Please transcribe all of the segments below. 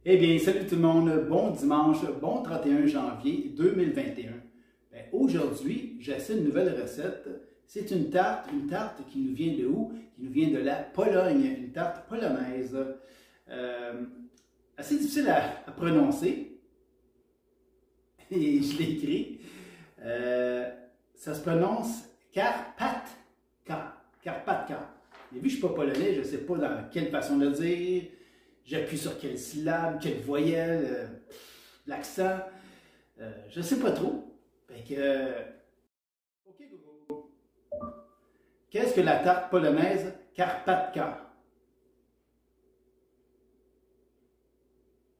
Eh bien, salut tout le monde, bon dimanche, bon 31 janvier 2021. Aujourd'hui, j'essaie une nouvelle recette. C'est une tarte qui nous vient de où? Qui nous vient de la Pologne, une tarte polonaise. Assez difficile à prononcer, et je l'ai écrit. Ça se prononce Karpatka. Karpatka. Et vu que je ne suis pas polonais, je ne sais pas dans quelle façon de le dire. J'appuie sur quelle syllabe, quelle voyelle, l'accent. Je ne sais pas trop. Fait que, OK, Google. Qu'est-ce que la tarte polonaise Karpatka?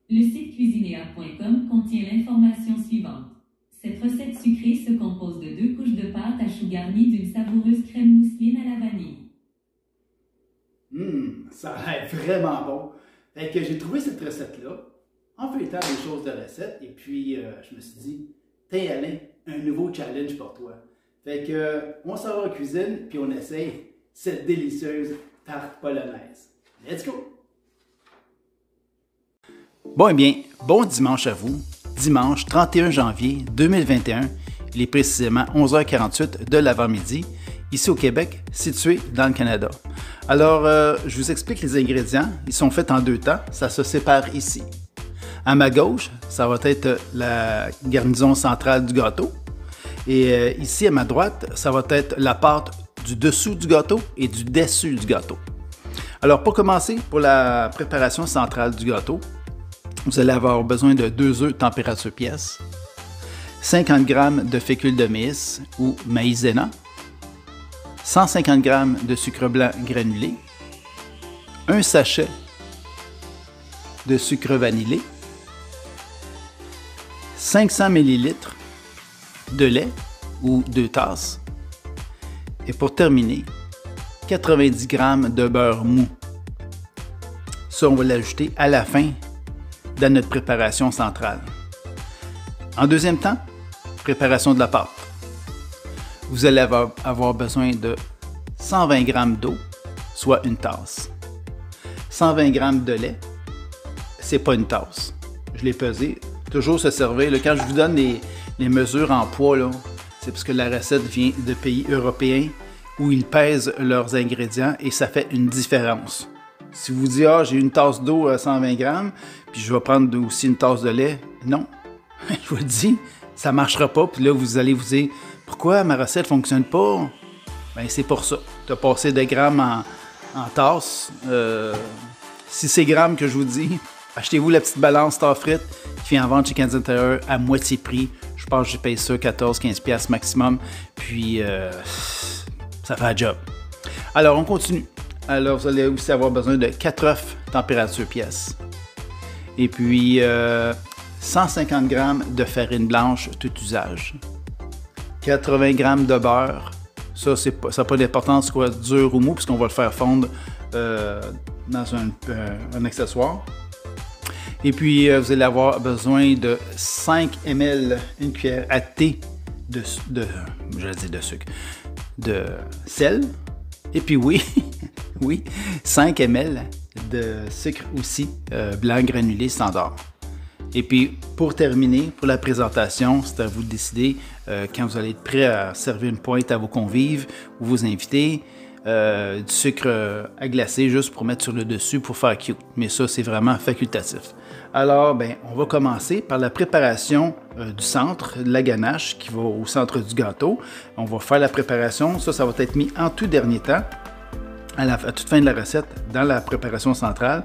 Le site cuisinéa.com contient l'information suivante. Cette recette sucrée se compose de 2 couches de pâte à choux garnies d'une savoureuse crème mousseline à la vanille. Ça a l'air vraiment bon. Fait que j'ai trouvé cette recette-là en feuilletant des choses de recette et puis je me suis dit, tiens Alain, un nouveau challenge pour toi. Fait que on s'en va en cuisine puis on essaye cette délicieuse tarte polonaise. Let's go! Bon eh bien, bon dimanche à vous. Dimanche 31 janvier 2021, il est précisément 11h48 de l'avant-midi, ici au Québec, situé dans le Canada. Alors, je vous explique les ingrédients. Ils sont faits en 2 temps. Ça se sépare ici. À ma gauche, ça va être la garnison centrale du gâteau. Et ici, à ma droite, ça va être la pâte du dessous du gâteau et du dessus du gâteau. Alors, pour commencer, pour la préparation centrale du gâteau, vous allez avoir besoin de 2 œufs température pièce, 50 g de fécule de maïs ou maïzena, 150 g de sucre blanc granulé, un sachet de sucre vanillé, 500 ml de lait ou 2 tasses et pour terminer, 90 g de beurre mou. Ça, on va l'ajouter à la fin dans notre préparation centrale. En deuxième temps, préparation de la pâte. Vous allez avoir besoin de 120 g d'eau, soit 1 tasse. 120 g de lait, c'est pas 1 tasse. Je l'ai pesé. Toujours se servir. Là, quand je vous donne les mesures en poids, c'est parce que la recette vient de pays européens où ils pèsent leurs ingrédients et ça fait une différence. Si vous dites, j'ai une tasse d'eau à 120 g, puis je vais prendre aussi une tasse de lait, non. Je vous le dis, ça ne marchera pas. Puis là, vous allez vous dire, pourquoi ma recette ne fonctionne pas? Bien, c'est pour ça. Tu as passé des grammes en tasse. Si c'est grammes que je vous dis, achetez-vous la petite balance Starfrit qui vient en vente chez Canadian Tire à moitié prix. Je pense que j'ai payé ça 14-15$ maximum. Puis, ça fait un job. Alors, on continue. Alors, vous allez aussi avoir besoin de 4 œufs température pièce. Et puis, 150 g de farine blanche tout usage. 80 g de beurre. Ça n'a pas d'importance soit dur ou mou, puisqu'on va le faire fondre dans un accessoire. Et puis, vous allez avoir besoin de 5 ml, une cuillère à thé de sucre, de sel. Et puis oui, oui, 5 ml de sucre aussi blanc granulé standard. Et puis, pour terminer, pour la présentation, c'est à vous de décider quand vous allez être prêt à servir une pointe à vos convives ou vos invités, du sucre à glacer juste pour mettre sur le dessus pour faire cute. Mais ça, c'est vraiment facultatif. Alors, on va commencer par la préparation du centre, de la ganache qui va au centre du gâteau. On va faire la préparation. Ça va être mis en tout dernier temps. À toute fin de la recette, dans la préparation centrale.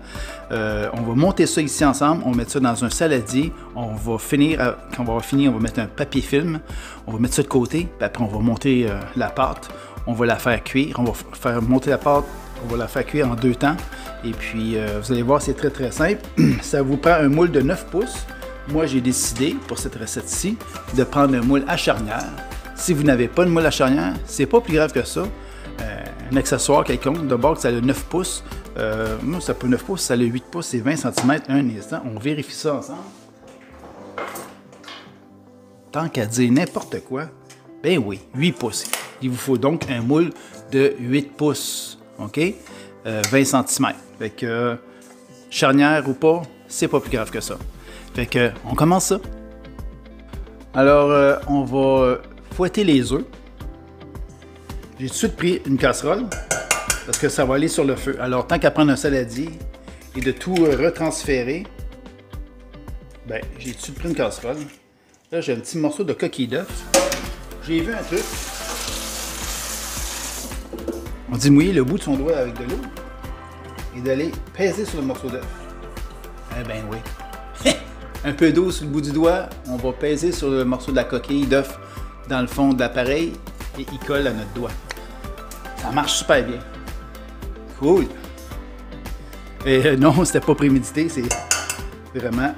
On va monter ça ici ensemble, on va mettre ça dans un saladier, quand on va finir, on va mettre un papier film, on va mettre ça de côté, puis après on va monter la pâte, on va la faire cuire, on va faire monter la pâte, on va la faire cuire en 2 temps, et puis vous allez voir, c'est très très simple. Ça vous prend un moule de 9 pouces. Moi, j'ai décidé, pour cette recette-ci, de prendre un moule à charnière. Si vous n'avez pas de moule à charnière, c'est pas plus grave que ça. Un accessoire quelconque, de bord que ça a 9 pouces. Moi, ça peut 9 pouces, ça a 8 pouces, c'est 20 cm. Un instant, on vérifie ça ensemble. Tant qu'à dire n'importe quoi, ben oui, 8 pouces. Il vous faut donc un moule de 8 pouces, OK? 20 cm. Fait que charnière ou pas, c'est pas plus grave que ça. Fait que, on commence ça. Alors, on va fouetter les œufs. J'ai tout de suite pris une casserole parce que ça va aller sur le feu. Alors, tant qu'à prendre un saladier et de tout retransférer, ben, j'ai tout de suite pris une casserole. Là, j'ai un petit morceau de coquille d'œuf. J'ai vu un truc. On dit mouiller le bout de son doigt avec de l'eau et d'aller peser sur le morceau d'œuf. Eh ben oui. Un peu d'eau sur le bout du doigt, on va peser sur le morceau de la coquille d'œuf dans le fond de l'appareil et il colle à notre doigt. Ça marche super bien. Cool. Et non, c'était pas prémédité, c'est vraiment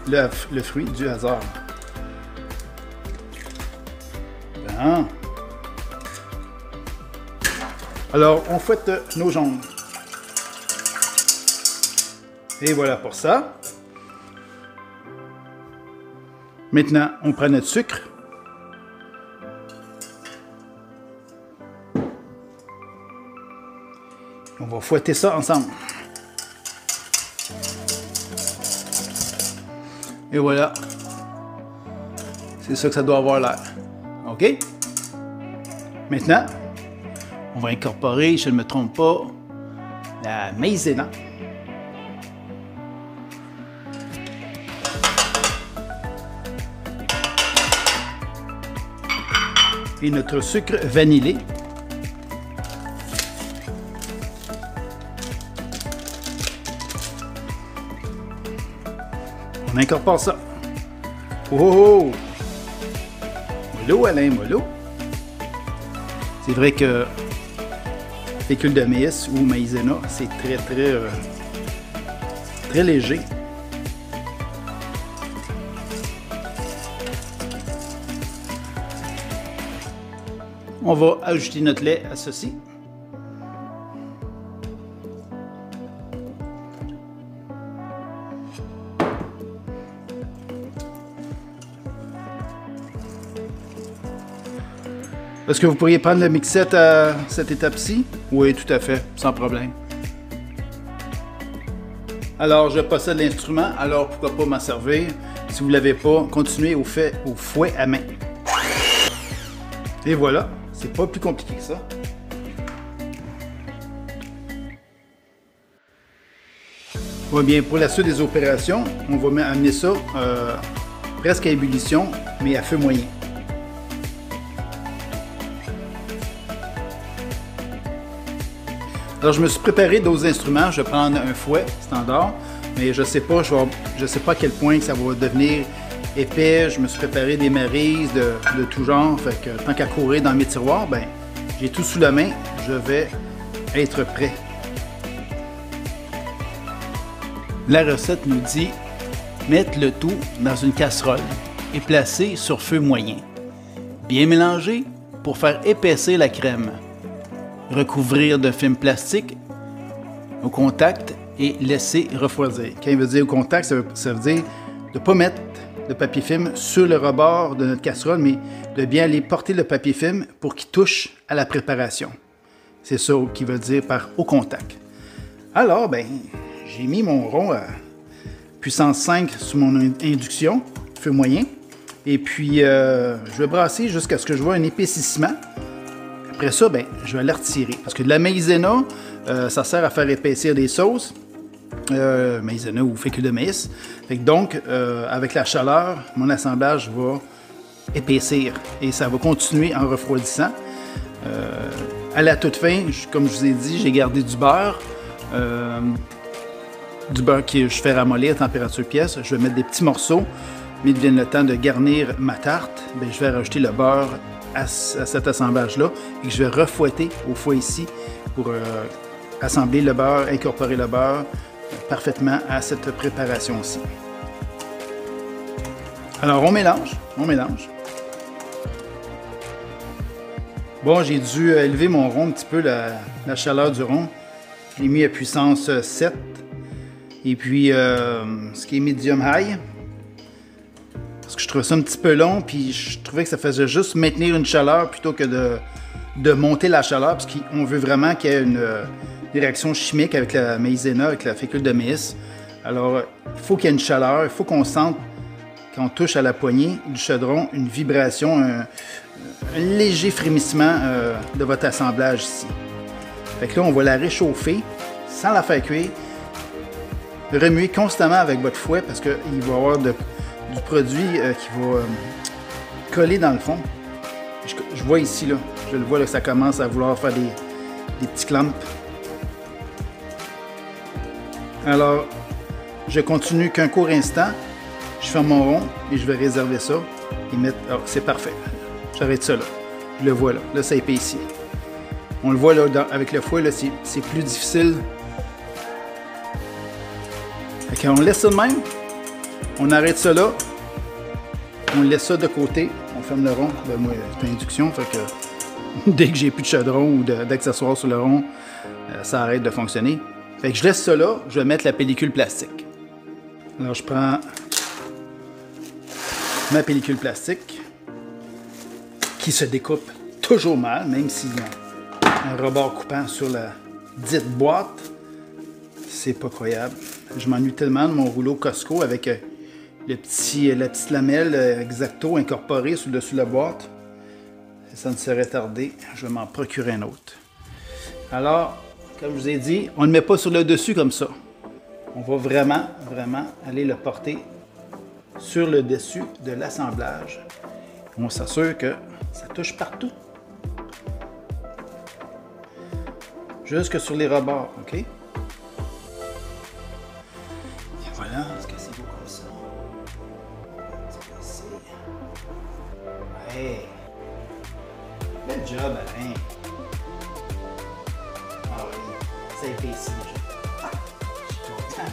le fruit du hasard. Bon. Alors, on fouette nos jambes. Et voilà pour ça. Maintenant, on prend notre sucre. On va fouetter ça ensemble. Et voilà. C'est ça que ça doit avoir l'air. OK? Maintenant, on va incorporer, je ne me trompe pas, la maïzena. Et notre sucre vanillé. On incorpore ça. Oh! Mollo, Alain, mollo. C'est vrai que fécule de maïs ou maïzena, c'est très léger. On va ajouter notre lait à ceci. Est-ce que vous pourriez prendre le mixette à cette étape-ci? Oui, tout à fait, sans problème. Alors, je possède l'instrument, alors pourquoi pas m'en servir? Si vous ne l'avez pas, continuez au fouet à main. Et voilà, c'est pas plus compliqué que ça. Bon, bien, pour la suite des opérations, on va amener ça presque à ébullition, mais à feu moyen. Alors, je me suis préparé d'autres instruments. Je vais prendre un fouet standard, mais je sais pas à quel point ça va devenir épais. Je me suis préparé des marises de tout genre. Fait que tant qu'à courir dans mes tiroirs, ben, j'ai tout sous la main. Je vais être prêt. La recette nous dit mettre le tout dans une casserole et placer sur feu moyen. Bien mélanger pour faire épaissir la crème. Recouvrir de film plastique au contact et laisser refroidir. Quand il veut dire au contact, ça veut dire de ne pas mettre de papier film sur le rebord de notre casserole, mais de bien aller porter le papier film pour qu'il touche à la préparation. C'est ça qu'il veut dire par au contact. Alors, ben, j'ai mis mon rond à puissance 5 sous mon induction, feu moyen, et puis je vais brasser jusqu'à ce que je vois un épaississement. Après ça, ben, je vais la retirer. Parce que de la maïzena, ça sert à faire épaissir des sauces. Maïzena ou fécule de maïs. Fait que donc, avec la chaleur, mon assemblage va épaissir. Et ça va continuer en refroidissant. À la toute fin, comme je vous ai dit, j'ai gardé du beurre. Du beurre que je fais ramollir à température pièce. Je vais mettre des petits morceaux. Mais il vient le temps de garnir ma tarte. Ben, je vais rajouter le beurre à cet assemblage-là et que je vais refouetter au fouet ici pour assembler le beurre, incorporer le beurre parfaitement à cette préparation-ci. Alors, on mélange. Bon, j'ai dû élever mon rond un petit peu, la chaleur du rond. Je l'ai mis à puissance 7. Et puis, ce qui est medium high. Parce que je trouvais ça un petit peu long, puis je trouvais que ça faisait juste maintenir une chaleur plutôt que de monter la chaleur, parce qu'on veut vraiment qu'il y ait une réaction chimique avec la maïzena, avec la fécule de maïs. Alors, il faut qu'il y ait une chaleur, il faut qu'on sente, quand on touche à la poignée du chaudron, une vibration, un léger frémissement de votre assemblage ici. Fait que là, on va la réchauffer sans la faire cuire. Remuer constamment avec votre fouet parce qu'il va y avoir du produit qui va coller dans le fond. Je vois ici, là, je le vois, là, que ça commence à vouloir faire des petits clamps. Alors, je continue qu'un court instant. Je ferme mon rond et je vais réserver ça et mettre... Oh, c'est parfait. J'arrête ça là. Je le vois là. Là, ça épais ici. On le voit là avec le fouet, là, c'est plus difficile. Fait on laisse ça de même. On arrête ça là. On laisse ça de côté. On ferme le rond. Ben, moi, c'est une induction. Fait que dès que j'ai plus de chaudron ou d'accessoires sur le rond, ça arrête de fonctionner. Fait que je laisse ça là. Je vais mettre la pellicule plastique. Alors, je prends ma pellicule plastique qui se découpe toujours mal, même s'il y a un rebord coupant sur la dite boîte. C'est pas croyable. Je m'ennuie tellement de mon rouleau Costco avec la petite lamelle X-Acto incorporée sur le dessus de la boîte. Ça ne serait tardé. Je vais m'en procurer un autre. Alors, comme je vous ai dit, on ne le met pas sur le dessus comme ça. On va vraiment, vraiment aller le porter sur le dessus de l'assemblage. On s'assure que ça touche partout. Jusque sur les rebords, OK? Et voilà, est-ce que c'est beau comme ça? C'est cassé. Ouais! Bel job, Alain! Ah oui, ça épais ici. Je suis content.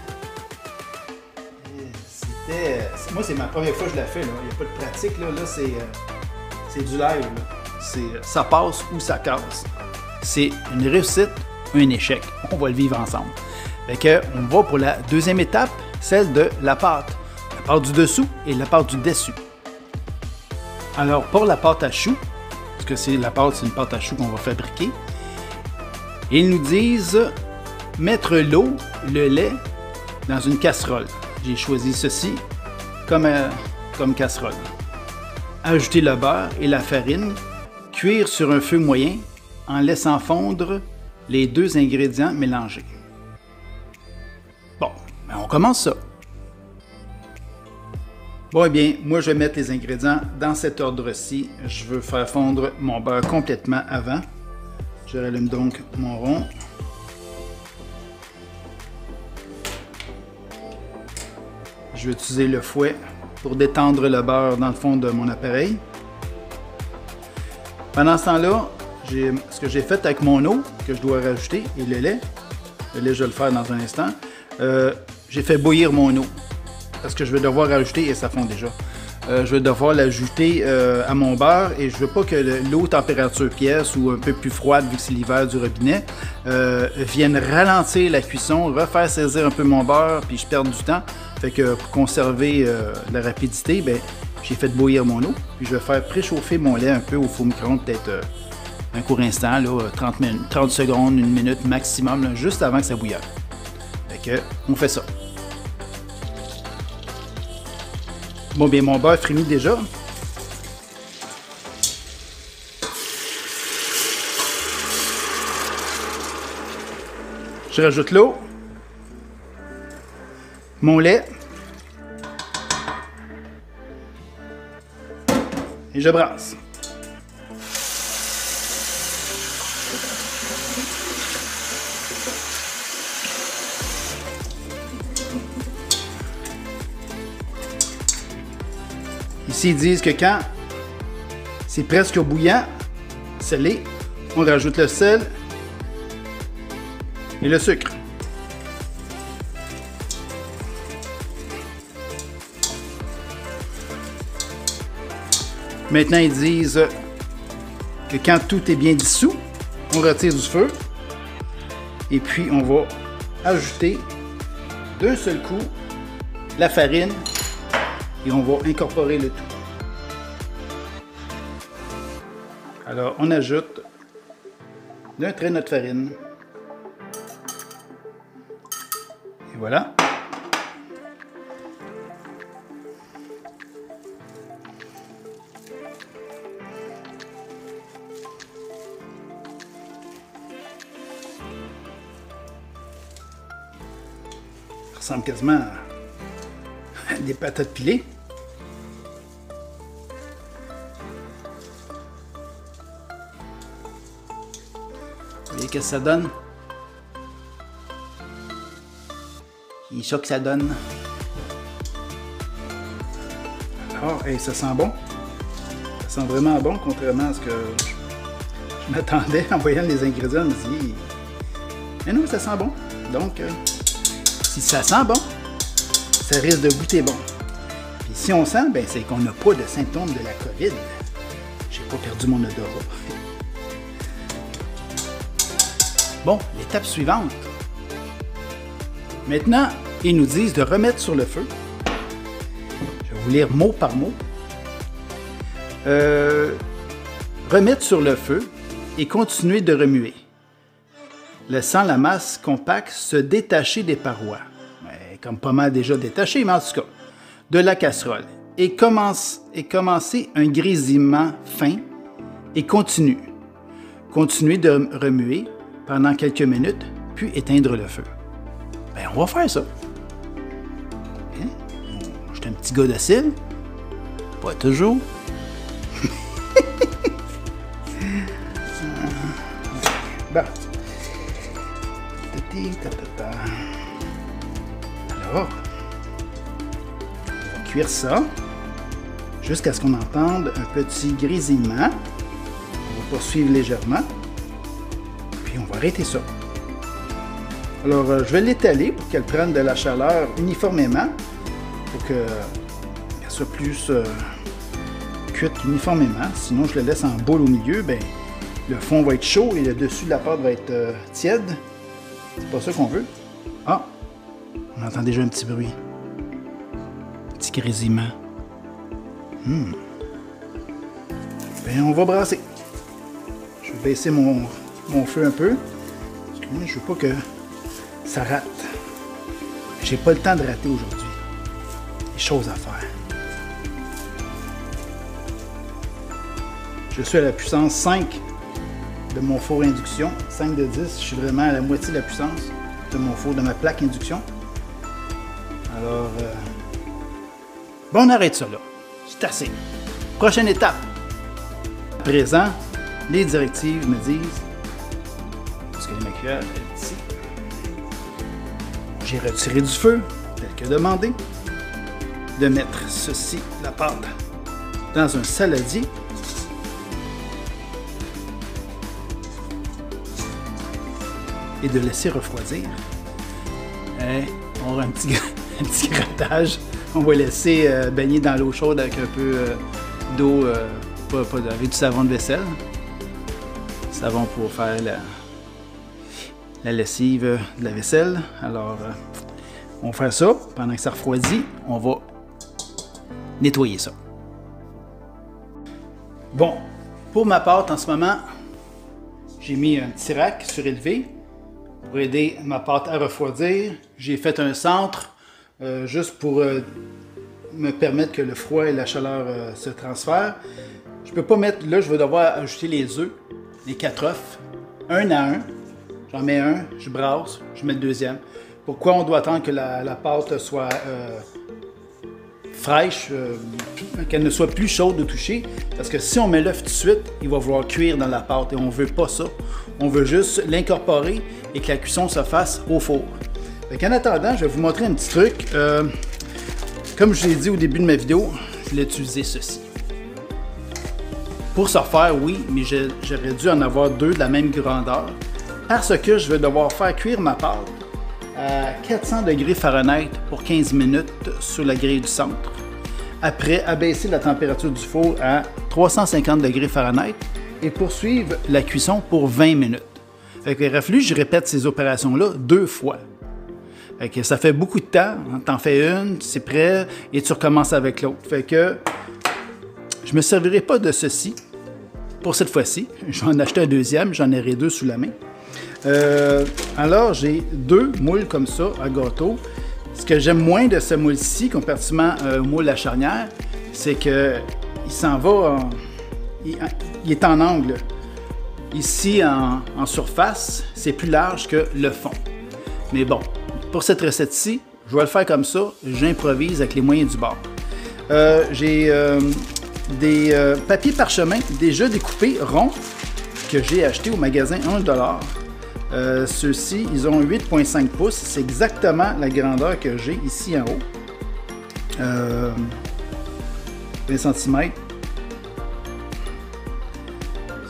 Moi, c'est ma première fois que je la fais. Là. Il n'y a pas de pratique. Là, c'est du live. Là. Ça passe ou ça casse. C'est une réussite ou un échec. On va le vivre ensemble. Fait que, on va pour la deuxième étape, celle de la pâte. La pâte du dessous et la pâte du dessus. Alors, pour la pâte à choux, parce que c'est une pâte à choux qu'on va fabriquer, ils nous disent mettre l'eau, le lait dans une casserole. J'ai choisi ceci comme casserole. Ajouter le beurre et la farine, cuire sur un feu moyen en laissant fondre les deux ingrédients mélangés. Bon, ben on commence ça. Bon, eh bien, moi je vais mettre les ingrédients dans cet ordre-ci. Je veux faire fondre mon beurre complètement avant. Je rallume donc mon rond. Je vais utiliser le fouet pour détendre le beurre dans le fond de mon appareil. Pendant ce temps-là, ce que j'ai fait avec mon eau, que je dois rajouter, et le lait, je vais le faire dans un instant, j'ai fait bouillir mon eau, parce que je vais devoir rajouter, et ça fond déjà, je vais devoir l'ajouter à mon beurre, et je veux pas que l'eau température pièce, ou un peu plus froide, vu que c'est l'hiver du robinet, vienne ralentir la cuisson, refaire saisir un peu mon beurre, puis je perds du temps. Fait que pour conserver la rapidité, ben, j'ai fait bouillir mon eau, puis je vais faire préchauffer mon lait un peu au four micro-ondes, peut-être un court instant, là, 30 secondes, 1 minute maximum, là, juste avant que ça bouillonne. Fait que, on fait ça. Bon, bien, mon beurre frémit déjà. Je rajoute l'eau, mon lait, et je brasse. Ici, ils disent que quand c'est presque bouillant, salé, on rajoute le sel et le sucre. Maintenant, ils disent que quand tout est bien dissous, on retire du feu et puis on va ajouter d'un seul coup la farine et on va incorporer le tout. Alors, on ajoute d'un trait notre farine. Et voilà. ressemble quasiment à des patates pilées. Vous voyez qu'est-ce que ça donne? C'est ça que ça donne. Alors, hey, ça sent bon. Ça sent vraiment bon, contrairement à ce que je m'attendais en voyant les ingrédients. Je me dis, mais non, ça sent bon. Donc, si ça sent bon, ça risque de goûter bon. Puis si on sent, ben, c'est qu'on n'a pas de symptômes de la COVID. J'ai pas perdu mon odorat. Bon, l'étape suivante. Maintenant, ils nous disent de remettre sur le feu. Je vais vous lire mot par mot. Remettre sur le feu et continuer de remuer, laissant la masse compacte se détacher des parois, comme pas mal déjà détaché, mais en tout cas, de la casserole, et commencer un grésillement fin et continu. Continuer de remuer pendant quelques minutes, puis éteindre le feu. Ben, on va faire ça. Hein? Je suis un petit gars docile. Pas toujours. Bon. Alors, on va cuire ça jusqu'à ce qu'on entende un petit grésillement. On va poursuivre légèrement. Puis on va arrêter ça. Alors, je vais l'étaler pour qu'elle prenne de la chaleur uniformément, pour qu'elle soit plus cuite uniformément. Sinon, je le laisse en boule au milieu, ben, le fond va être chaud et le dessus de la pâte va être tiède. C'est pas ça qu'on veut. Ah! On entend déjà un petit bruit. Un petit grésillement. Ben, on va brasser. Je vais baisser mon feu un peu. Parce que moi, je veux pas que ça rate. J'ai pas le temps de rater aujourd'hui. Des choses à faire. Je suis à la puissance 5 de mon four induction. 5 de 10, je suis vraiment à la moitié de la puissance de mon four, de ma plaque induction. Alors, bon, on arrête ça là. C'est assez. Prochaine étape. À présent, les directives me disent, parce que ma cuillère est ici, j'ai retiré du feu, tel que demandé, de mettre ceci, la pâte, dans un saladier. Et de laisser refroidir. On aura un petit grattage. On va laisser baigner dans l'eau chaude avec un peu d'eau, avec du savon de vaisselle. Savon pour faire la lessive de la vaisselle. Alors, on va faire ça. Pendant que ça refroidit, on va nettoyer ça. Bon, pour ma pâte en ce moment, j'ai mis un petit rack surélevé pour aider ma pâte à refroidir. J'ai fait un centre juste pour me permettre que le froid et la chaleur se transfèrent. Je peux pas mettre, là je vais devoir ajouter les œufs, les 4 œufs, un à un. J'en mets un, je brasse, je mets le deuxième. Pourquoi on doit attendre que la pâte soit fraîche, qu'elle ne soit plus chaude au toucher? Parce que si on met l'œuf tout de suite, il va vouloir cuire dans la pâte et on ne veut pas ça. On veut juste l'incorporer et que la cuisson se fasse au four. En attendant, je vais vous montrer un petit truc. Comme je l'ai dit au début de ma vidéo, je voulais utiliser ceci. Pour ce faire, oui, mais j'aurais dû en avoir 2 de la même grandeur parce que je vais devoir faire cuire ma pâte à 400 degrés Fahrenheit pour 15 minutes sur la grille du centre. Après, abaisser la température du four à 350 degrés Fahrenheit et poursuivre la cuisson pour 20 minutes. Fait qu'il aurait fallu que je répète ces opérations-là 2 fois. Fait que ça fait beaucoup de temps. T'en fais une, c'est prêt, et tu recommences avec l'autre. Fait que je ne me servirai pas de ceci pour cette fois-ci. Je vais en acheter un deuxième, j'en aurai 2 sous la main. Alors, j'ai 2 moules comme ça à gâteau. Ce que j'aime moins de ce moule-ci, comparativement au moule à charnière, c'est qu'il s'en va, il est en angle. Ici, en surface, c'est plus large que le fond. Mais bon, pour cette recette-ci, je vais le faire comme ça. J'improvise avec les moyens du bord. J'ai des papiers parchemin déjà découpés ronds que j'ai achetés au magasin 1$. Ceux-ci, ils ont 8,5 pouces. C'est exactement la grandeur que j'ai ici en haut. 20 cm.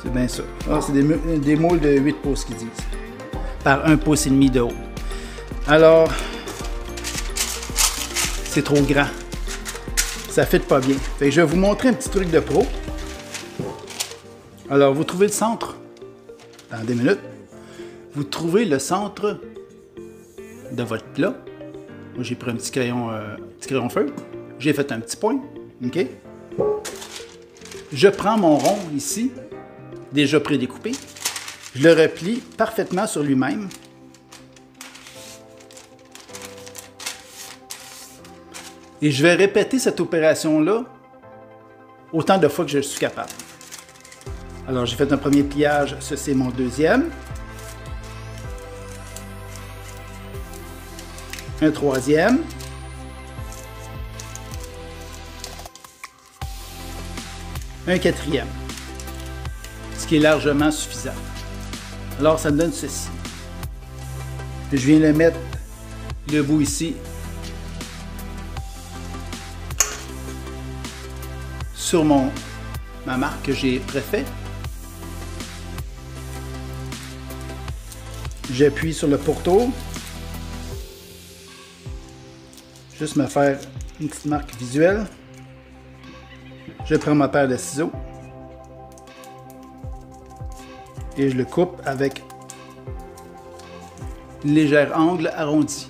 C'est bien ça. Ah, c'est des moules de 8 pouces qu'ils disent. Par 1,5 pouce de haut. Alors, c'est trop grand. Ça ne fit pas bien. Fait que je vais vous montrer un petit truc de pro. Alors, vous trouvez le centre. Dans 2 minutes. Vous trouvez le centre de votre plat. Moi, j'ai pris un petit crayon feuille. J'ai fait un petit point. OK? Je prends mon rond ici, déjà prédécoupé. Je le replie parfaitement sur lui-même. Et je vais répéter cette opération-là autant de fois que je suis capable. Alors, j'ai fait un premier pliage. Ça, c'est mon deuxième. Un troisième. Un quatrième. Ce qui est largement suffisant. Alors, ça me donne ceci. Je viens le mettre le bout ici sur ma marque que j'ai préfait. J'appuie sur le pourtour. Juste me faire une petite marque visuelle. Je prends ma paire de ciseaux et je le coupe avec une légère angle arrondi.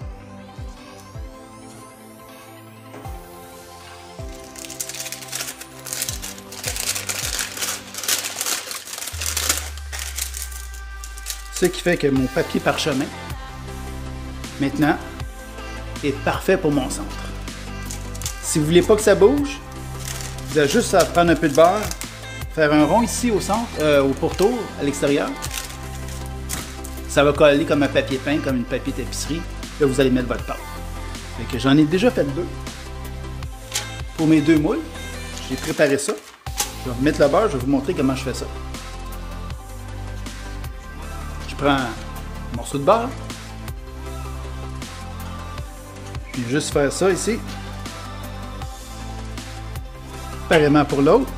Ce qui fait que mon papier parchemin, maintenant, est parfait pour mon centre. Si vous ne voulez pas que ça bouge, vous avez juste à prendre un peu de beurre, faire un rond ici au centre, au pourtour, à l'extérieur. Ça va coller comme un papier peint, comme une papier tapisserie. Là, vous allez mettre votre pâte. Fait que j'en ai déjà fait 2. Pour mes 2 moules, j'ai préparé ça. Je vais mettre le beurre, je vais vous montrer comment je fais ça. Je prends un morceau de beurre. Je vais juste faire ça ici. Pareillement pour l'autre.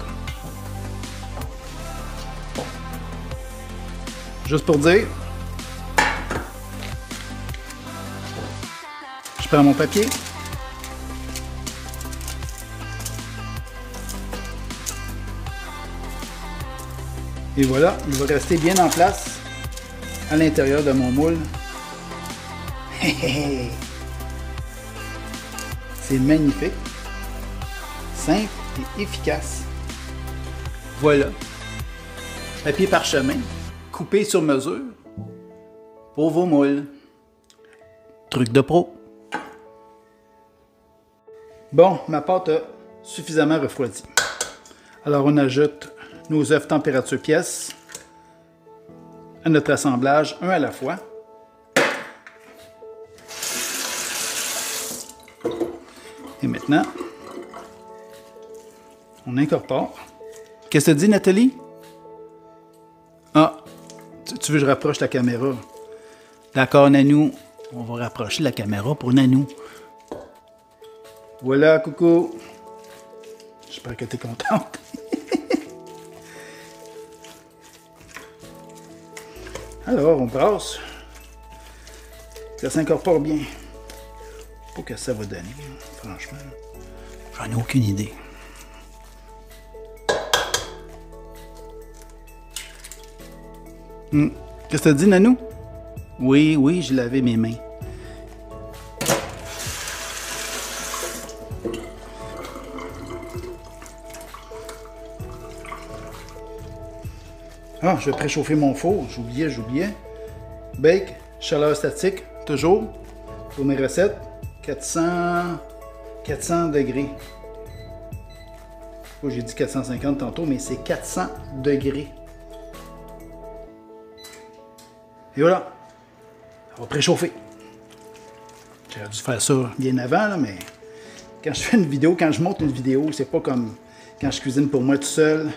Juste pour dire. Je prends mon papier. Et voilà, il va rester bien en place à l'intérieur de mon moule. C'est magnifique. Simple et efficace. Voilà. Papier parchemin, coupé sur mesure pour vos moules. Truc de pro. Bon, ma pâte a suffisamment refroidi. Alors on ajoute nos œufs température pièce à notre assemblage, un à la fois. Et maintenant, on incorpore. Qu'est-ce que tu dis, Nathalie? Ah, tu veux que je rapproche la caméra? D'accord, Nanou. On va rapprocher la caméra pour Nanou. Voilà, coucou. J'espère que tu es contente. Alors, on brasse. Ça s'incorpore bien. Pas que ça va donner, franchement. J'en ai aucune idée. Qu'est-ce que tu dis, Nanou? Oui, oui, j'ai lavé mes mains. Ah, je vais préchauffer mon four. J'oubliais. Bake, chaleur statique, toujours. Pour mes recettes, 400 degrés. Oh, j'ai dit 450 tantôt, mais c'est 400 degrés. Et voilà. On va préchauffer. J'aurais dû faire ça bien avant, là, mais quand je fais une vidéo, quand je monte une vidéo, c'est pas comme quand je cuisine pour moi tout seul.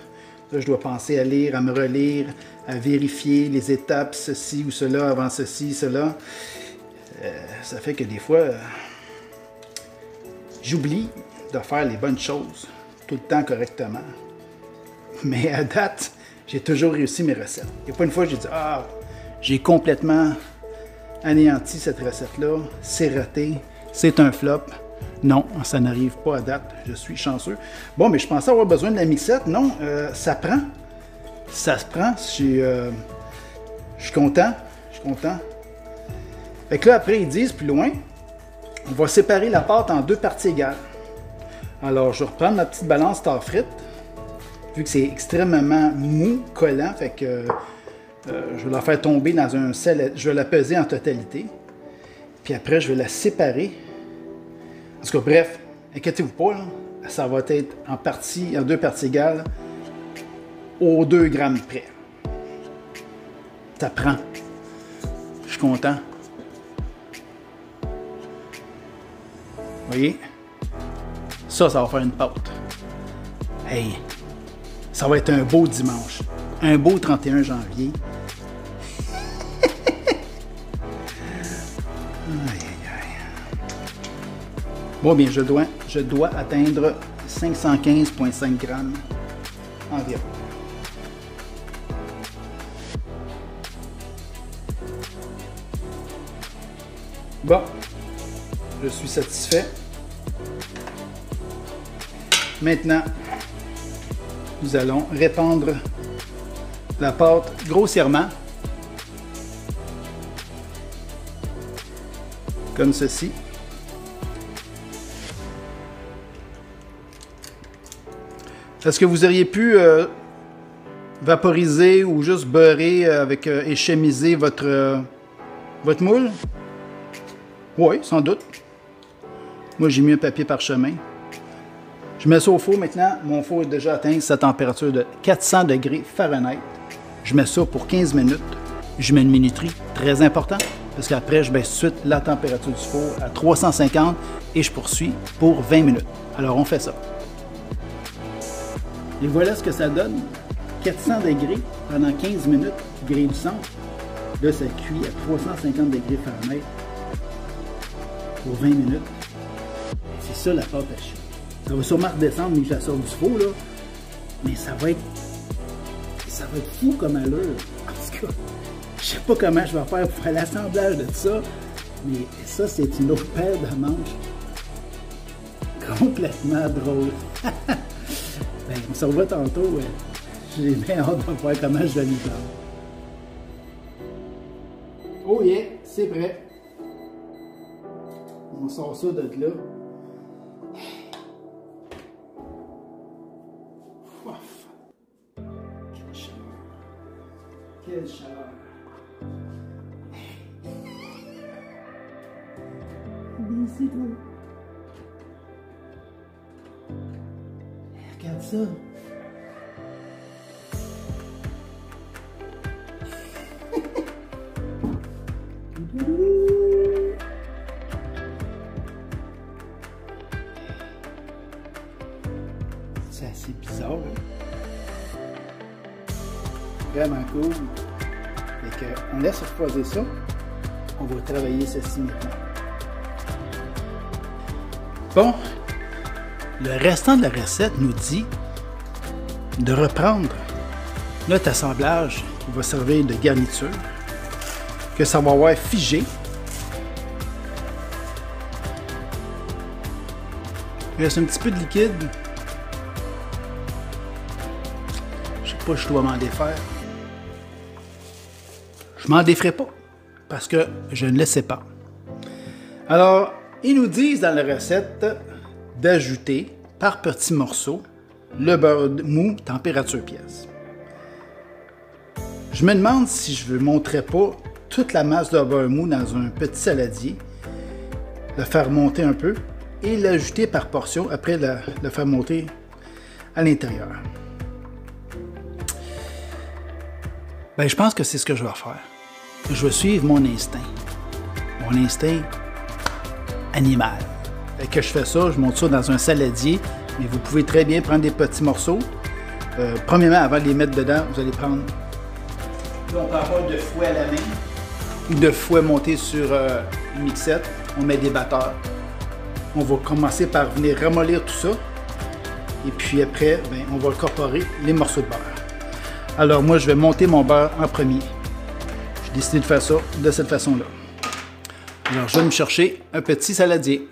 Là, je dois penser à lire, à me relire, à vérifier les étapes, ceci ou cela, avant ceci, cela. Ça fait que des fois, j'oublie de faire les bonnes choses tout le temps correctement. Mais à date, j'ai toujours réussi mes recettes. Il n'y a pas une fois que j'ai dit « Ah, j'ai complètement anéanti cette recette-là, c'est raté, c'est un flop. » Non, ça n'arrive pas à date, je suis chanceux. Bon, mais je pensais avoir besoin de la mixette. Non, ça prend. Ça se prend. Je suis content. Fait que là, après, ils disent plus loin, on va séparer la pâte en 2 parties égales. Alors, je vais reprendre ma petite balance tarte frite, vu que c'est extrêmement mou, collant, fait que je vais la faire tomber dans un sel, je vais la peser en totalité. Puis après, je vais la séparer. En tout cas, bref, inquiétez-vous pas, là, ça va être en 2 parties égales, aux 2 grammes près. Ça prend. Je suis content. Vous voyez? Ça va faire une pâte. Hey! Ça va être un beau dimanche. Un beau 31 janvier. Bon, bien, je dois atteindre 515,5 grammes environ. Bon, je suis satisfait. Maintenant, nous allons répandre la pâte grossièrement, comme ceci. Est-ce que vous auriez pu vaporiser ou juste beurrer avec et chemiser votre moule? Oui, sans doute. Moi, j'ai mis un papier parchemin. Je mets ça au four maintenant. Mon four est déjà atteint sa température de 400 degrés Fahrenheit. Je mets ça pour 15 minutes. Je mets une minuterie, très important, parce qu'après, je baisse tout de suite la température du four à 350 et je poursuis pour 20 minutes. Alors, on fait ça. Et voilà ce que ça donne. 400 degrés pendant 15 minutes, grille du centre. Là, ça cuit à 350 degrés Fahrenheit pour 20 minutes. C'est ça la pâte à choux. Ça va sûrement redescendre, mais je la sors du four, là. Mais ça va être fou comme allure. En tout cas, je sais pas comment je vais faire pour faire l'assemblage de tout ça, mais ça, c'est une autre paire de manches. Complètement drôle. Ben, on se revoit tantôt. J'ai bien hâte de voir comment je vais l'y prendre. Oh yeah, c'est prêt. On sort ça de là. Quelle chaleur. Quelle chaleur. Ici, toi. Regarde ça. C'est assez bizarre, hein? Vraiment cool. Fait que on laisse refroidir ça. On va travailler ceci maintenant. Bon, le restant de la recette nous dit de reprendre notre assemblage qui va servir de garniture, que ça va avoir figé. Il reste un petit peu de liquide. Je sais pas si je dois m'en défaire. Je m'en déferai pas parce que je ne le sais pas. Alors, ils nous disent dans la recette d'ajouter par petits morceaux le beurre mou température pièce. Je me demande si je ne montrais pas toute la masse de beurre mou dans un petit saladier, le faire monter un peu et l'ajouter par portion après le faire monter à l'intérieur. Ben, je pense que c'est ce que je vais faire. Je vais suivre mon instinct. Mon instinct, animal. Fait que je fais ça, je monte ça dans un saladier, mais vous pouvez très bien prendre des petits morceaux. Premièrement, avant de les mettre dedans, vous allez prendre... Là, on peut avoir de fouet à la main ou de fouet monté sur une mixette. On met des batteurs. On va commencer par venir ramollir tout ça. Et puis après, ben, on va incorporer les morceaux de beurre. Alors moi, je vais monter mon beurre en premier. J'ai décidé de faire ça de cette façon-là. Alors, je vais me chercher un petit saladier.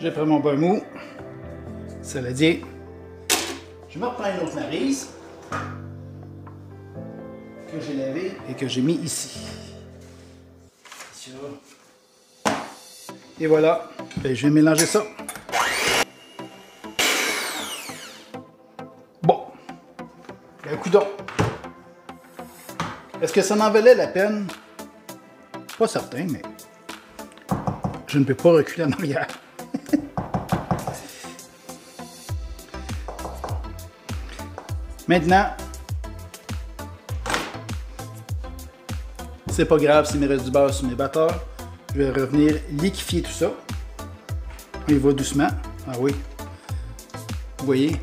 J'ai pris mon beurre mou, saladier. Je me reprends une autre maryse que j'ai lavée et que j'ai mis ici. Et voilà, ben, je vais mélanger ça. Bon, ben, coudonc. Est-ce que ça m'en valait la peine? Pas certain, mais je ne peux pas reculer en arrière. Maintenant, c'est pas grave s'il me reste du beurre sur mes batteurs. Je vais revenir liquéfier tout ça. On y va doucement. Ah oui. Vous voyez?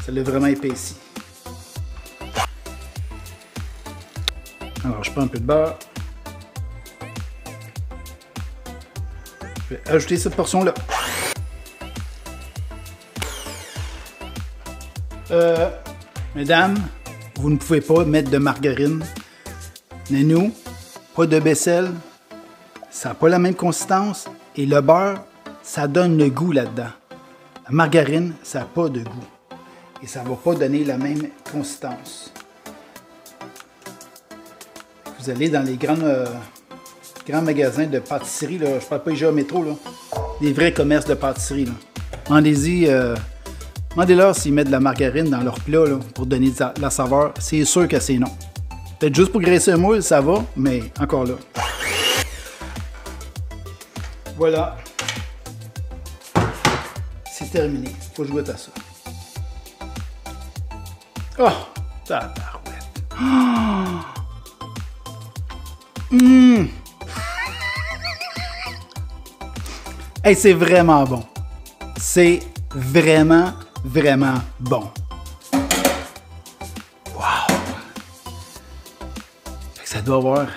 Ça l'a vraiment épaissi. Alors, je prends un peu de beurre. Je vais ajouter cette portion-là. Mesdames, vous ne pouvez pas mettre de margarine. Mais nous, pas de becel. Ça n'a pas la même consistance. Et le beurre, ça donne le goût là-dedans. La margarine, ça n'a pas de goût. Et ça ne va pas donner la même consistance. Vous allez dans les grands magasins de pâtisserie, là, je ne parle pas IGA Métro, là, des vrais commerces de pâtisserie. Demandez-leur s'ils mettent de la margarine dans leur plat là, pour donner de la saveur. C'est sûr que c'est non. Peut-être juste pour graisser un moule, ça va, mais encore là. Voilà. C'est terminé. Faut que je goûte à ça. Oh! Tabarouette! Oh! Mmh. Hey, c'est vraiment bon. C'est vraiment bon. Wow! Ça doit avoir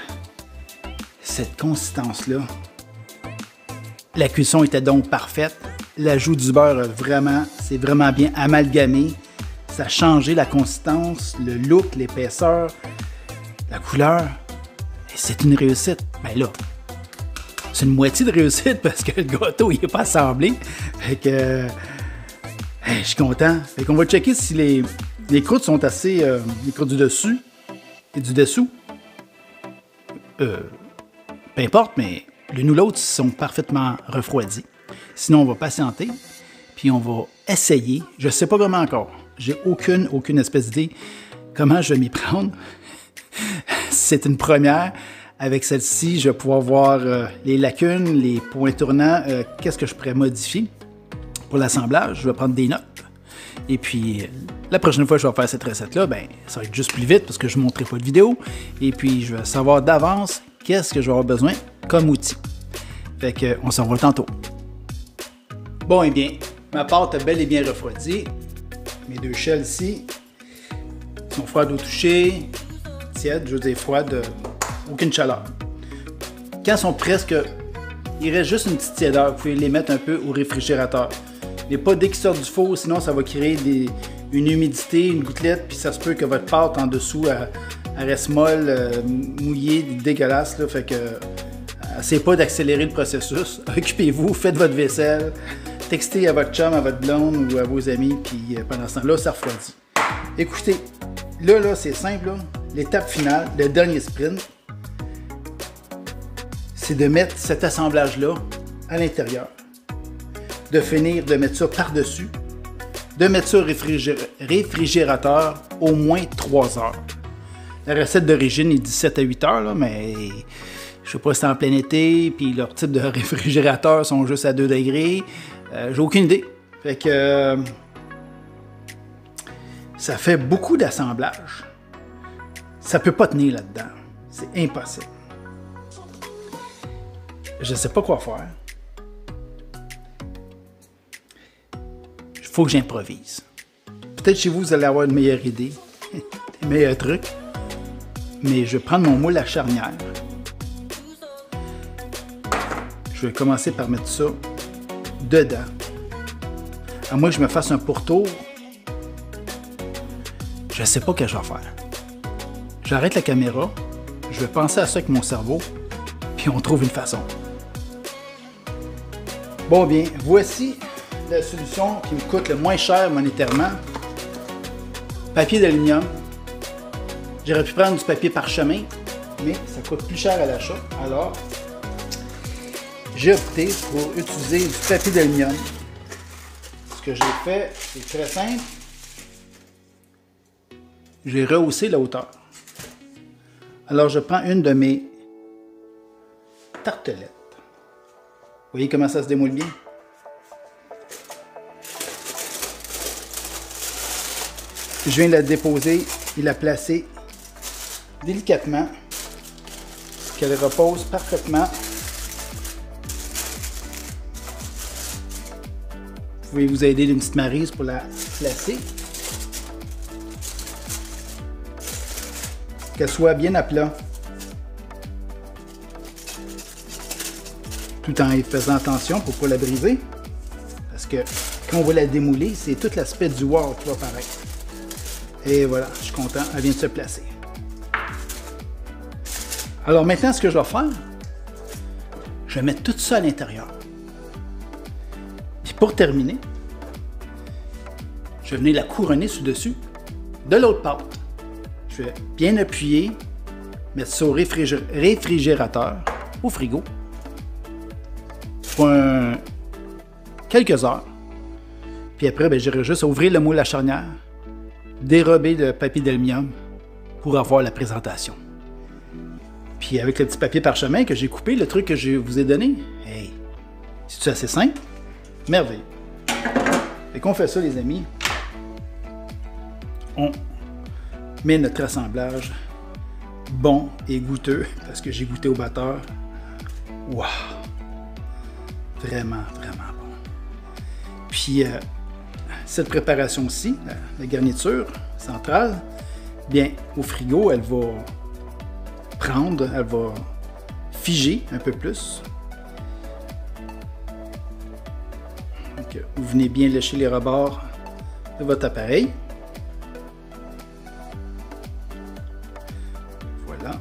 cette consistance-là. La cuisson était donc parfaite. L'ajout du beurre, c'est vraiment bien amalgamé. Ça a changé la consistance, le look, l'épaisseur, la couleur. Et c'est une réussite. Ben là, c'est une moitié de réussite parce que le gâteau, il n'est pas assemblé. Fait que... je suis content. Fait qu'on va checker si les croûtes sont assez... les croûtes du dessus et du dessous. Peu importe, mais l'une ou l'autre sont parfaitement refroidis. Sinon, on va patienter, puis on va essayer. Je ne sais pas vraiment encore. J'ai aucune espèce d'idée comment je vais m'y prendre. C'est une première. Avec celle-ci, je vais pouvoir voir les lacunes, les points tournants, qu'est-ce que je pourrais modifier pour l'assemblage. Je vais prendre des notes. Et puis, la prochaine fois que je vais faire cette recette-là, ben, ça va être juste plus vite parce que je ne montrerai pas de vidéo. Et puis, je vais savoir d'avance qu'est-ce que je vais avoir besoin comme outil. Fait qu'on s'en va tantôt. Bon, eh bien, ma pâte est bel et bien refroidie. Mes deux shells ici sont froides au toucher, tièdes, je veux dire froides, aucune chaleur. Quand ils sont presque... Il reste juste une petite tiédeur, vous pouvez les mettre un peu au réfrigérateur. Mais pas dès qu'ils sortent du four, sinon ça va créer une humidité, une gouttelette, puis ça se peut que votre pâte en dessous elle reste molle, mouillée, dégueulasse. Là, fait que essayez pas d'accélérer le processus. Occupez-vous, faites votre vaisselle, textez à votre chum, à votre blonde ou à vos amis, puis pendant ce temps-là, ça refroidit. Écoutez, là c'est simple. Là. L'étape finale, le dernier sprint, c'est de mettre cet assemblage-là à l'intérieur. De finir de mettre ça par-dessus, de mettre ça au réfrigérateur au moins 3 heures. La recette d'origine est 17 à 8 heures, là, mais je sais pas si c'est en plein été, puis leur type de réfrigérateur sont juste à 2 degrés. J'ai aucune idée. Fait que ça fait beaucoup d'assemblage. Ça peut pas tenir là-dedans. C'est impossible. je ne sais pas quoi faire. Il faut que j'improvise. Peut-être chez vous, vous allez avoir une meilleure idée, des meilleurs trucs. Mais je vais prendre mon moule à charnière. Je vais commencer par mettre ça dedans. À moins que je me fasse un pourtour, je ne sais pas ce que je vais faire. J'arrête la caméra, je vais penser à ça avec mon cerveau, puis on trouve une façon. Bon bien, voici la solution qui me coûte le moins cher monétairement. Papier d'aluminium. J'aurais pu prendre du papier parchemin, mais ça coûte plus cher à l'achat. Alors, j'ai opté pour utiliser du papier d'aluminium. Ce que j'ai fait, c'est très simple. J'ai rehaussé la hauteur. Alors, je prends une de mes tartelettes. Vous voyez comment ça se démoule bien? Je viens de la déposer et la placer délicatement, qu'elle repose parfaitement. Vous pouvez vous aider d'une petite maryse pour la placer. Qu'elle soit bien à plat. Tout en y faisant attention pour ne pas la briser. Parce que quand on va la démouler, c'est tout l'aspect du wow qui va apparaître. Et voilà, je suis content, elle vient de se placer. Alors maintenant, ce que je vais faire, je vais mettre tout ça à l'intérieur. Puis pour terminer, je vais venir la couronner sur-dessus de l'autre pâte. Je vais bien appuyer, mettre ça au réfrigérateur, au frigo, pour quelques heures. Puis après, j'aurai juste à ouvrir le moule à charnière, dérober le papier d'aluminium pour avoir la présentation. Puis avec le petit papier parchemin que j'ai coupé, le truc que je vous ai donné, hey, c'est assez simple? Merveilleux. Fait qu'on fait ça, les amis. On met notre assemblage bon et goûteux, parce que j'ai goûté au batteur. Waouh! Vraiment, vraiment bon. Puis, cette préparation-ci, la garniture centrale, bien, au frigo, elle va prendre, elle va figer un peu plus. Donc, vous venez bien lécher les rebords de votre appareil. Voilà.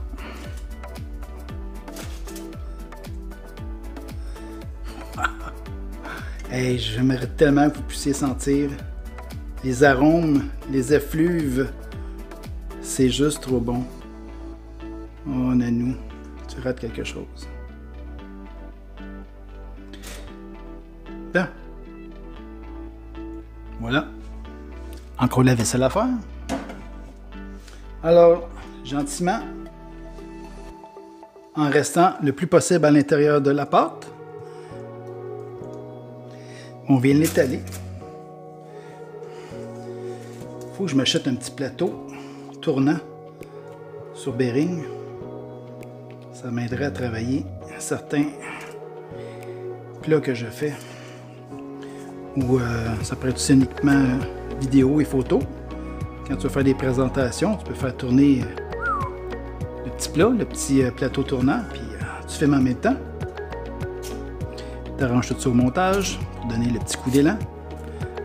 Hey, j'aimerais tellement que vous puissiez sentir les arômes, les effluves. C'est juste trop bon. Oh, Nanou, tu rates quelque chose. Bien. Voilà. Encore la vaisselle à faire. Alors, gentiment, en restant le plus possible à l'intérieur de la pâte, on vient l'étaler. Il faut que je m'achète un petit plateau tournant sur Bearing. Ça m'aiderait à travailler certains plats que je fais. Ou ça pourrait être uniquement vidéo et photo. Quand tu veux faire des présentations, tu peux faire tourner le petit plat, le petit plateau tournant, puis tu filmes en même temps. Tu arranges tout ça au montage pour donner le petit coup d'élan.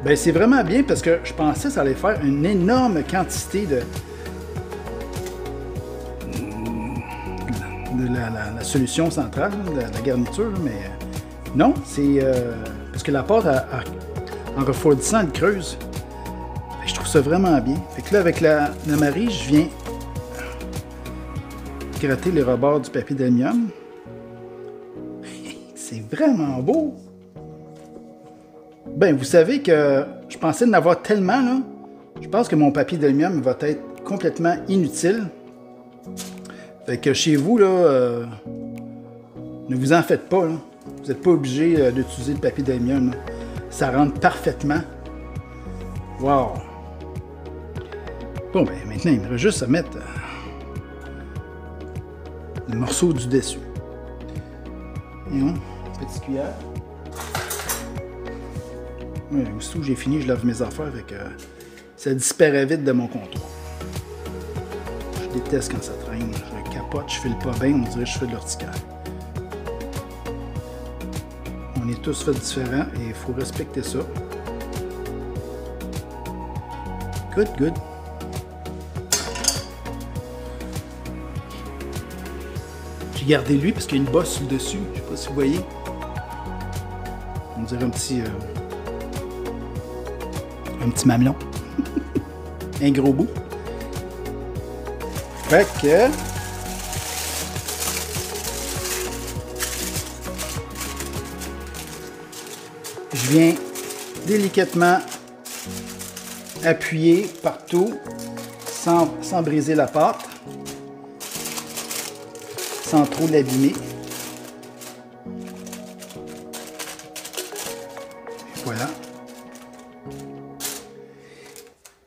Ben, c'est vraiment bien parce que je pensais que ça allait faire une énorme quantité de la solution centrale, de la garniture, mais non, c'est parce que la pâte, en refroidissant, elle creuse. Fait que je trouve ça vraiment bien. Fait que là, avec la maryse, je viens gratter les rebords du papier d'aluminium. C'est vraiment beau! Ben, vous savez que je pensais en avoir tellement, là. Je pense que mon papier d'aluminium va être complètement inutile. Fait que chez vous, là, ne vous en faites pas, là. Vous n'êtes pas obligé d'utiliser le papier d'aluminium, là. Ça rentre parfaitement. Wow! Bon, ben, maintenant, il me reste juste à mettre le morceau du dessus. Et on, petite cuillère. Ouais, aussitôt que j'ai fini, je lave mes affaires avec ça disparaît vite de mon comptoir. Je déteste quand ça traîne. Je capote, je file pas bien, on dirait que je fais de l'urticaire. On est tous faits différents et il faut respecter ça. Good, good. J'ai gardé lui parce qu'il y a une bosse sur le dessus. Je sais pas si vous voyez. On dirait un petit mamelon. Un gros bout. Fait que je viens délicatement appuyer partout sans briser la pâte, sans trop l'abîmer. Voilà.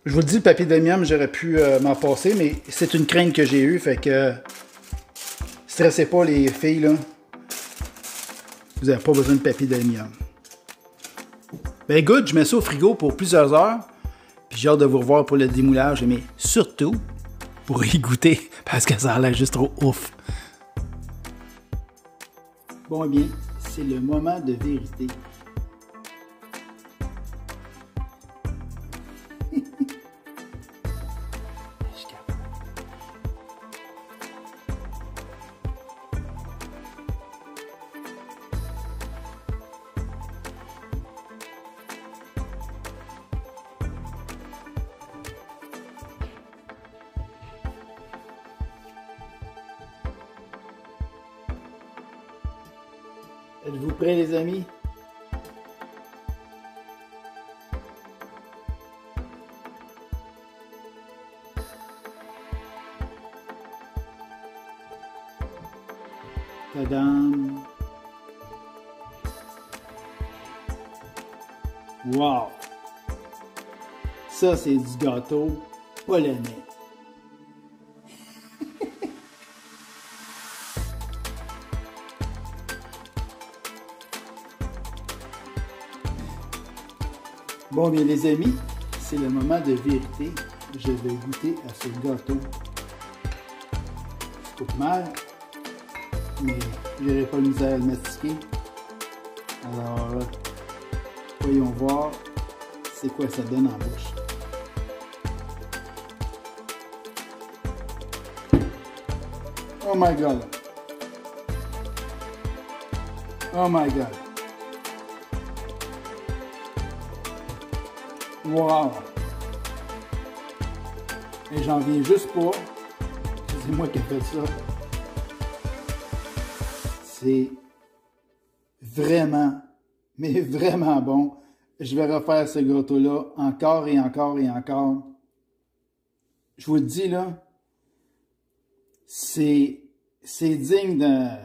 Je vous le dis, le papier d'aluminium, j'aurais pu m'en passer, mais c'est une crainte que j'ai eue, fait que stressez pas les filles, là. Vous n'avez pas besoin de papier d'aluminium. Ben good, je mets ça au frigo pour plusieurs heures, puis j'ai hâte de vous revoir pour le démoulage, mais surtout pour y goûter, parce que ça a l'air juste trop ouf. Bon, eh bien, c'est le moment de vérité. Êtes-vous prêts, les amis? Tadam! Wow! Ça, c'est du gâteau polonais. Bon, bien les amis, c'est le moment de vérité. Je vais goûter à ce gâteau. Ça coupe mal, mais je n'aurai pas le misère à le mastiquer. Alors, voyons voir c'est quoi ça donne en bouche. Oh my God! Oh my God! Wow! Et j'en viens juste pas. C'est moi qui ai fait ça. C'est vraiment, mais vraiment bon. Je vais refaire ce gâteau-là encore et encore et encore. Je vous le dis là, c'est digne d'un...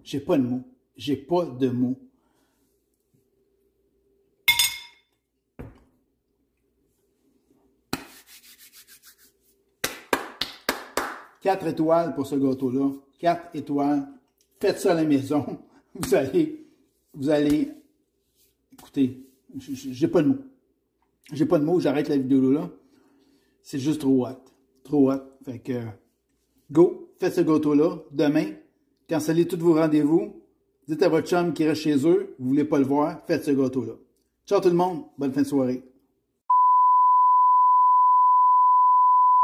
J'ai pas de mots. J'ai pas de mots. Quatre étoiles pour ce gâteau-là. 4 étoiles. Faites ça à la maison. Vous allez, écoutez, j'ai pas de mots. J'ai pas de mots, j'arrête la vidéo là. C'est juste trop hot. Trop hot. Fait que, go, faites ce gâteau-là. Demain, cancellez tous vos rendez-vous. Dites à votre chum qui reste chez eux, vous voulez pas le voir, faites ce gâteau-là. Ciao tout le monde, bonne fin de soirée.